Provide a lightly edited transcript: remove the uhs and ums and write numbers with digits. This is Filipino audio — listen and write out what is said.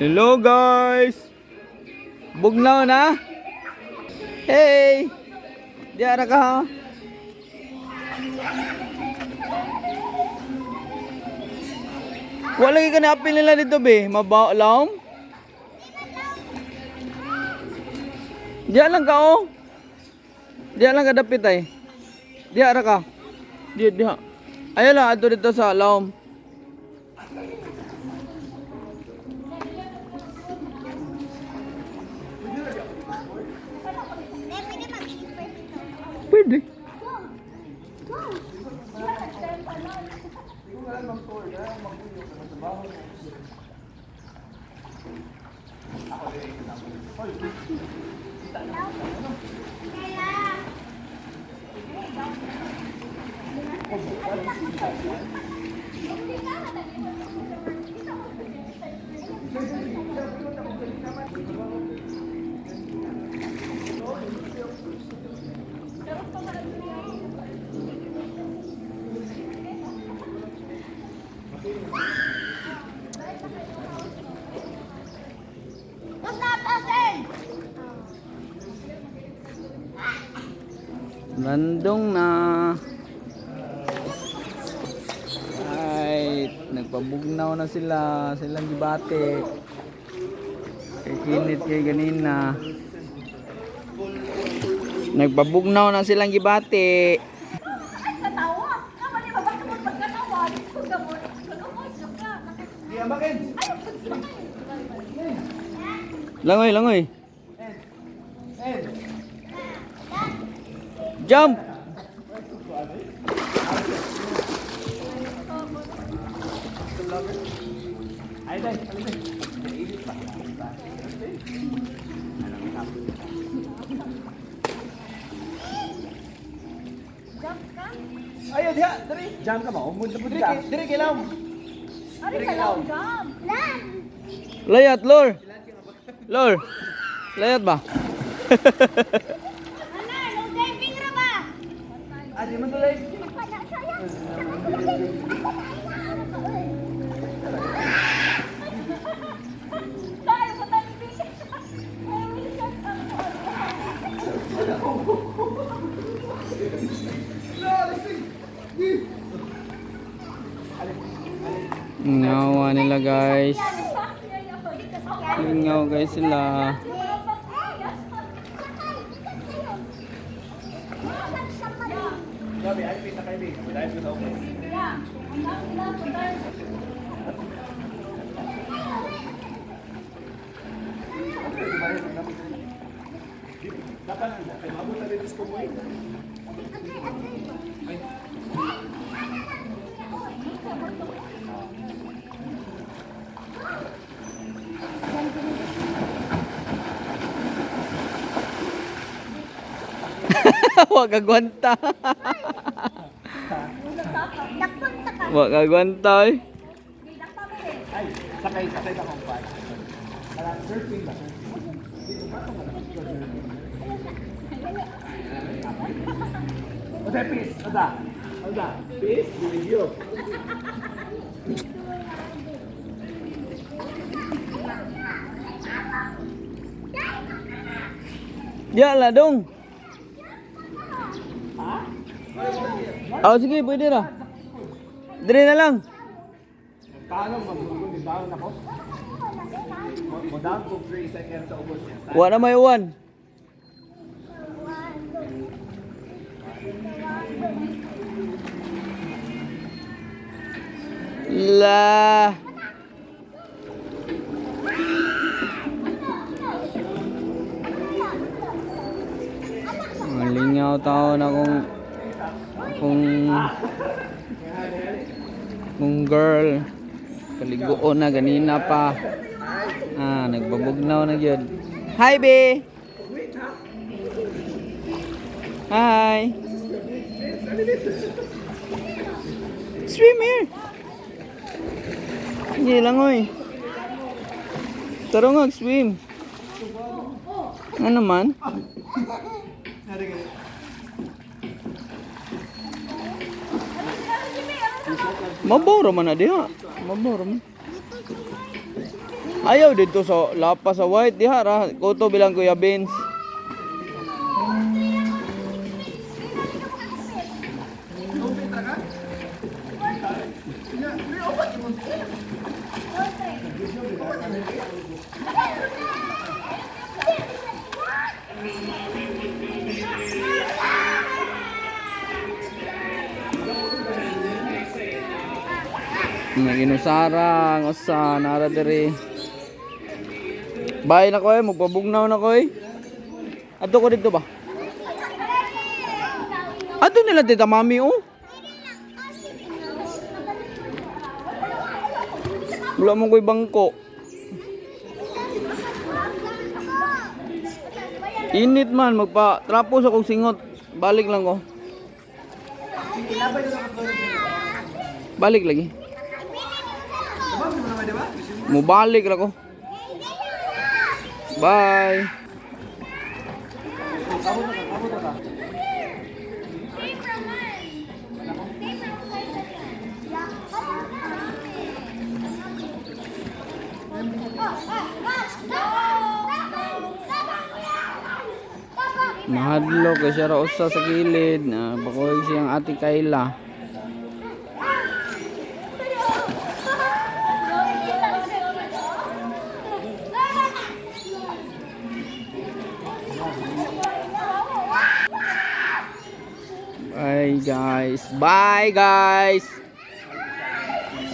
Hello guys! Bugnaw na? Hey! Diara ka ha? Wala ka na apil nila dito be? Mabaalaw? Diyan lang ka oh. Diyan lang ka dapit ay. Diara ka. Diya. Ayan lang ato dito sa alaom. Pwede. Landong na. Ay, nagpabugnaw na sila. Silang gibate. Kay kinit kay ganina. Nagpabugnaw na silang gibate. Langoy, langoy. Jump. Ayo dia, dari. Jump ka ba? Umud na pud ka. Diri kilaw. Ari kilaw. Jump. Layat, lor. Lor. Layat ba? Adi man tulay. Ngawa nila guys. Ngaw guys sila. Gabi, ay pita kay Big. Dahil ko sa okay. Dapat kay mabot na dito ko mo. Wag agwanta. Wag agwanta eh. Ay, sakay ka kung paano. Parang surfing ba? Oda, peace. Oda. Peace, video. Dia lah dong. Oh, sige, pwede na. Dire na lang. Paano magulong din baon ako? Mo down to 3 seconds sa ubos niya. Wala may uwan. La. Malingaw tao na kung girl kaligoon na ganina pa. Nagbabugnaw na gyud. Hi be. Hi. Swim here. Hindi lang oy. Tara nga swim. Ano man? Mabaw raman na diha. Mabaw raman. Ayaw dito sa lapas sa white diha ra. Kuto bilang Kuya Vince. Naginusarang usa nara diri. Bye na ko magpabugnaw na ko Adto ko dito ba? Adto nila tita mami oh. Wala mo ko'y bangko. Init man magpa-trapos akong singot. Balik lang ko. Balik lagi. Mubalik ra ko. Bye. Mahadlo kay siya ra usa sa gilid na bakoy siyang ati Kayla. Bye guys. Bye guys.